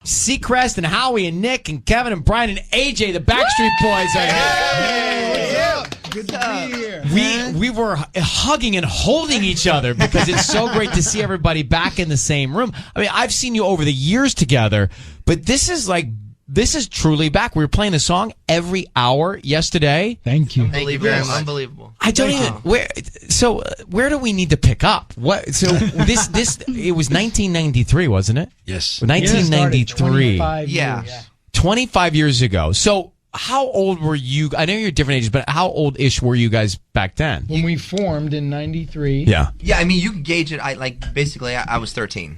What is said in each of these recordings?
Seacrest and Howie and Nick and Kevin and Brian and AJ, the Backstreet Boys are here. Good to be here. We were hugging and holding each other because it's so great to see everybody back in the same room. I mean, I've seen you over the years together, but this is truly back. We were playing a song every hour yesterday. Thank you. Unbelievable. I don't even where do we need to pick up? What? So this it was 1993, wasn't it? Yes. 1993. 25 years. 25 years ago. So how old were you? I know you're different ages, but how old-ish were you guys back then? When we formed in 93. Yeah. Yeah, I mean, you can gauge it. I was 13.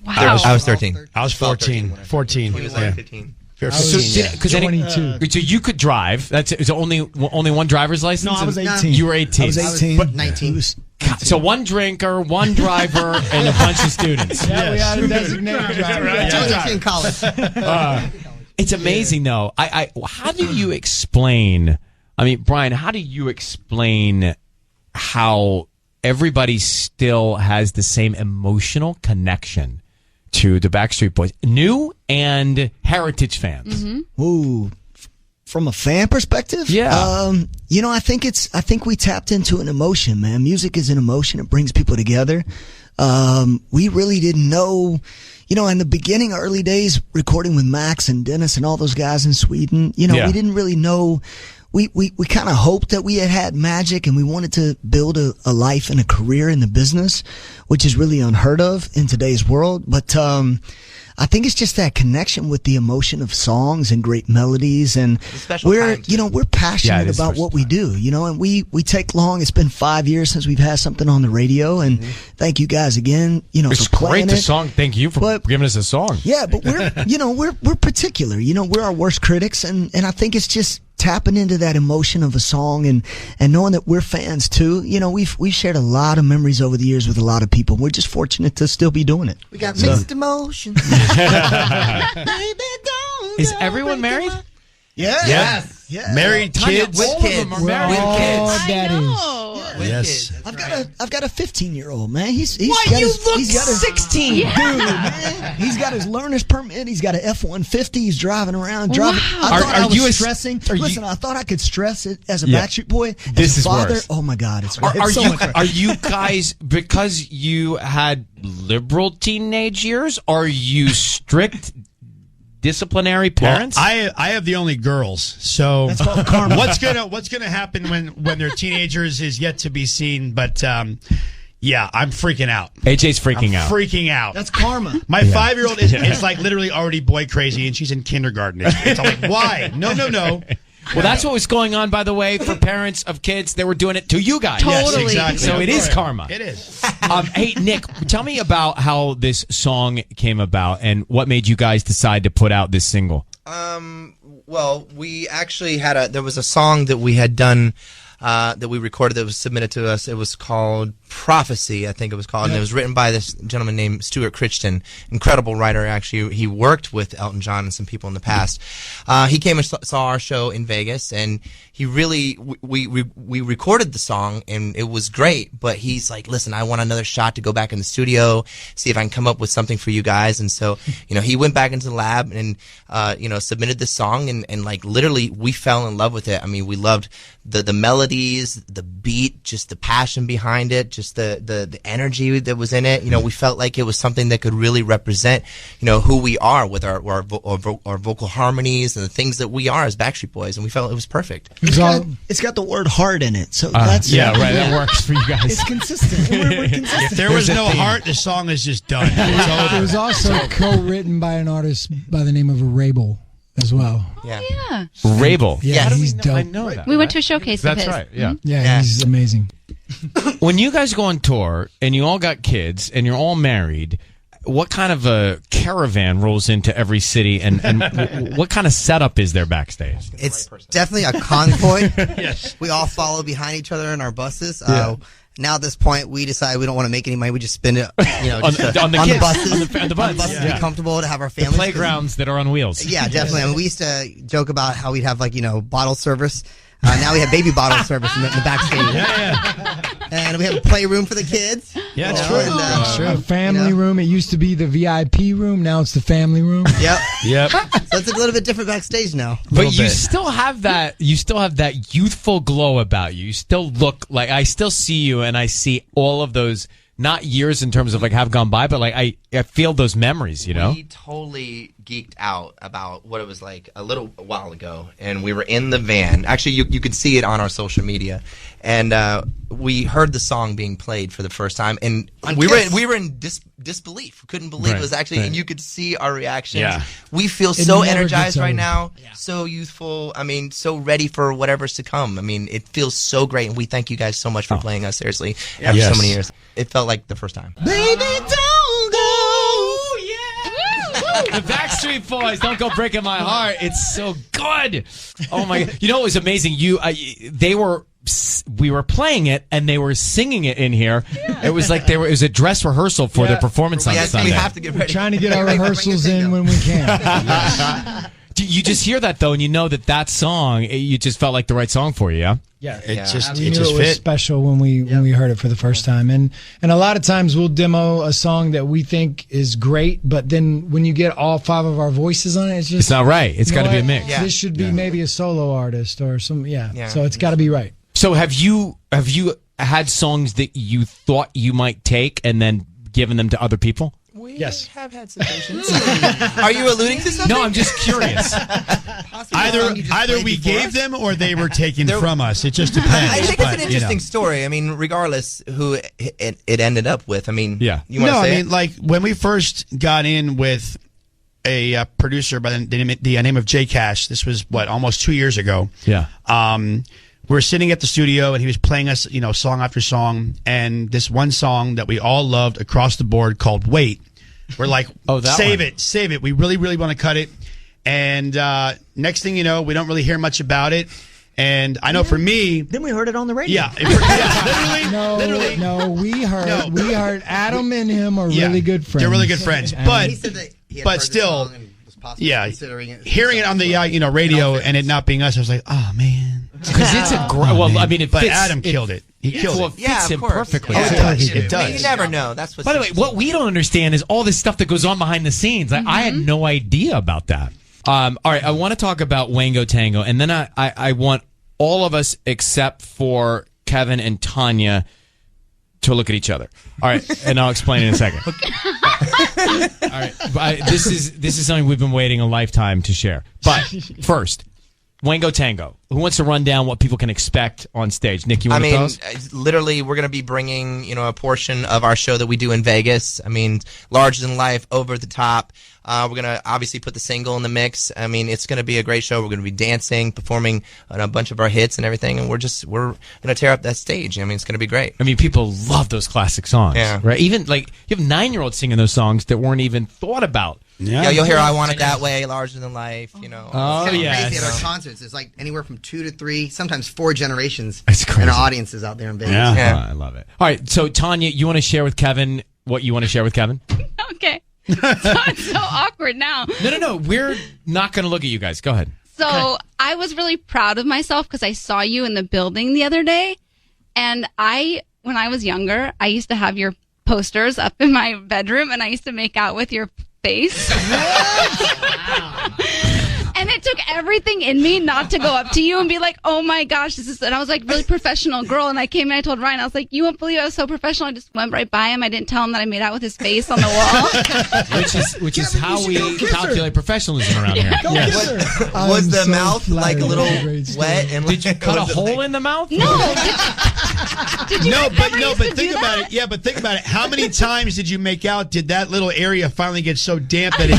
Wow. I was 13. I was 14. 14. He was like 15. I was 22. So you could drive. It's only one driver's license? No, I was 18. You were 18. I was 18. But 19. So one drinker, one driver, and a bunch of students. Yeah, we had a designated driver. I was in college. It's amazing, though. How do you explain? I mean, Brian, how do you explain how everybody still has the same emotional connection to the Backstreet Boys, new and heritage fans? Mm-hmm. Ooh, from a fan perspective, yeah. I think we tapped into an emotion, man. Music is an emotion; it brings people together. We really didn't know. In the beginning, early days, recording with Max and Dennis and all those guys in Sweden, we didn't really know. We kind of hoped that we had magic and we wanted to build a life and a career in the business, which is really unheard of in today's world. But, I think it's just that connection with the emotion of songs and great melodies, and we're passionate about what we do, and we take long. It's been 5 years since we've had something on the radio, and thank you guys again, it's for playing great, the it. song. Thank you for giving us a song. Yeah, but we're particular, we're our worst critics, and I think it's just tapping into that emotion of a song and knowing that we're fans too. We've shared a lot of memories over the years with a lot of people. We're just fortunate to still be doing it. We got mixed emotions. Is everyone married? Yeah. Yes. Yeah. Married, kids. With kids. With kids. Yes. I've got a 15-year-old, man. He's Why got you his, look he's got his, 16? Dude, man. He's got his learner's permit. He's got an F-150. He's driving around. Wow. I thought I was stressing. Listen, I thought I could stress it as a Backstreet Boy. This is father, worse. Oh my God, it's Are you guys, because you had liberal teenage years, are you strict disciplinary parents? Well, I have the only girls, so That's called karma. what's gonna happen when they're teenagers is yet to be seen. But yeah, I'm freaking out. AJ's freaking out. Freaking out. That's karma. My 5-year-old is like literally already boy crazy, and she's in kindergarten. It's like, why? No. Well, that's what was going on, by the way, for parents of kids. They were doing it to you guys. Totally. Yes, exactly. So it is karma. It is. Hey, Nick, tell me about how this song came about and what made you guys decide to put out this single. Well, we actually there was a song that we had done, that we recorded that was submitted to us. It was called Prophecy, I think it was called, and it was written by this gentleman named Stuart Crichton, incredible writer. Actually, he worked with Elton John and some people in the past. He came and saw our show in Vegas, and he really we recorded the song, and it was great. But he's like, "Listen, I want another shot to go back in the studio, see if I can come up with something for you guys." And so, he went back into the lab and submitted this song, and like literally, we fell in love with it. I mean, we loved the melodies, the beat, just the passion behind it, just the energy that was in it. We felt like it was something that could really represent, who we are with our vocal harmonies and the things that we are as Backstreet Boys, and we felt it was perfect. It's got the word heart in it, so that's that works for you guys. It's consistent. We're consistent. If there was no heart, the song is just done. It was also co-written by an artist by the name of Rabel as well. Yeah. Rabel. Yeah, he's dope. I know that. We went to a showcase of That's his. right, yeah. Yeah, he's amazing. When you guys go on tour and you all got kids and you're all married, what kind of a caravan rolls into every city, and what kind of setup is there backstage? It's definitely a convoy. Yes. We all follow behind each other in our buses. Now at this point, we decide we don't want to make any money. We just spend it, on the on kids, the buses. on the buses, to be comfortable, to have our the families. playgrounds that are on wheels. Yeah, definitely. I mean, we used to joke about how we'd have bottle service. Now we have baby bottle service in the backstage. and we have a playroom for the kids. Yeah, it's You true. know, and, Sure. A family you know. room. It used to be the VIP room. Now it's the family room. Yep. Yep. So it's a little bit different backstage now. But Little you bit. still have that. You still have that youthful glow about you. You still look like I still see you, and I see all of those. Not years in terms of like have gone by, but like I feel those memories. You know. We totally geeked out about what it was like a little while ago, and we were in the van. Actually, you could see it on our social media, and we heard the song being played for the first time, and we were in disbelief. We couldn't believe it was actually, and you could see our reactions. Yeah. We feel It so never energized gets right old. now, so youthful. I mean, so ready for whatever's to come. I mean, it feels so great, and we thank you guys so much for playing us seriously after Yes. so many years. It felt like the first time. Baby, don't go. Yeah. The Backstreet Boys, Don't Go Breaking My Heart. It's so good. Oh my God. You know what was amazing? We were playing it and they were singing it in here. It was like it was a dress rehearsal for their performance on Yes, Sunday. we have to get ready. Trying to get our rehearsals in when we can. You just hear that though, and you know that song. You just felt like the right song for you. Yeah. Yeah. It just We it knew just it was fit. special when we heard it for the first time, and a lot of times we'll demo a song that we think is great, but then when you get all 5 of our voices on it, it's just It's not right. It's you know got to be a what? mix. Yeah. This should be maybe a solo artist or some Yeah. So it's got to be right. So have you had songs that you thought you might take and then given them to other people? We Yes. have had situations. Are you alluding to something? No, I'm just curious. Either we gave them or they were taken from us. It just depends. I think it's but, an you know. interesting story. I mean, regardless who it ended up with. I mean, Yeah. You want to No, say I mean, like when we first got in with a producer by the name of J Cash. This was almost 2 years ago. Yeah. We were sitting at the studio and he was playing us, song after song, and this one song that we all loved across the board called "Wait." We're like, Oh, that save one. it, save it. We really, really want to cut it. And next thing you know, we don't really hear much about it. And I know for me, Then we heard it on the radio. literally. No, we heard Adam and him are Yeah, really good friends. They're really good friends, but He said that he had but heard the still, song and was possibly yeah, considering it. hearing it on the radio and it not being us, I was like, oh man. Because it's a great. Well, I mean, it But fits. Adam killed it. He killed Well, it. it Yeah, fits of him course. perfectly. Yeah, It does. I mean, It does. You never know. That's what's By the way, what we don't understand is all this stuff that goes on behind the scenes. Like, I had no idea about that. All right, I want to talk about Wango Tango, and then I want all of us except for Kevin and Tanya to look at each other. All right, and I'll explain in a second. All right, this is something we've been waiting a lifetime to share. But first, Wango Tango. Who wants to run down what people can expect on stage? Nick, you want to tell us? Literally, we're going to be bringing, a portion of our show that we do in Vegas. I mean, larger than life, over the top. We're going to obviously put the single in the mix. I mean, it's going to be a great show. We're going to be dancing, performing on a bunch of our hits and everything, and we're going to tear up that stage. I mean, it's going to be great. I mean, people love those classic songs, Yeah. right? Even like you have 9-year-olds singing those songs that weren't even thought about. Yeah, you'll hear "I Want It That Way," "Larger Than Life." Oh, It's kinda yeah. crazy at our concerts. It's like anywhere from 2 to 3, sometimes 4 generations. It's crazy. And our audiences out there in Vegas. Yeah. Yeah. I love it. All right, so Tanya, you want to share with Kevin what you want to share with Kevin? Okay. So it's so awkward now. No. We're not going to look at you guys. Go ahead. So I was really proud of myself because I saw you in the building the other day. And when I was younger, I used to have your posters up in my bedroom and I used to make out with your face. And it took everything in me not to go up to you and be like, oh my gosh, and I was like really professional girl. And I came and I told Ryan, I was like, you won't believe I was so professional. I just went right by him. I didn't tell him that I made out with his face on the wall. Which is how we calculate professionalism around here. Was the mouth like a little wet? And Did you cut a hole in the mouth? No. Did you But think about it. Yeah, but think about it. How many times did you make out? Did that little area finally get so damp that it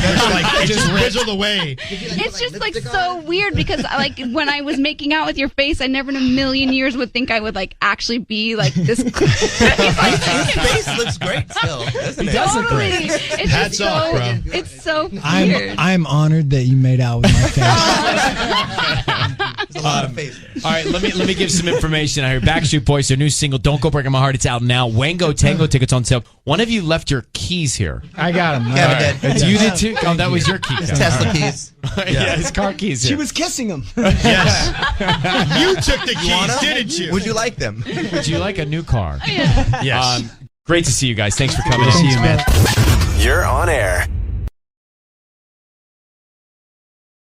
just fizzled away? It's just like so weird because like when I was making out with your face, I never in a million years would think I would like actually be like this. His face looks great still, doesn't it? Totally. It's Hats just off, so, bro. It's so weird. I'm honored that you made out with my face. There's a lot of faith. All right, let me give some information. I heard Backstreet Boys, their new single, "Don't Go Breaking My Heart." It's out now. Wango Tango tickets on sale. One of you left your keys here. I got him. Kevin did. You did too? Oh, that was your key. His Tesla keys. Yeah, his car keys here. She was kissing him. Yes. You took the keys, Wanna? didn't you? Would you like them? Would you like a new car? Yes. Great to see you guys. Thanks for coming. Thanks, man. You're on air.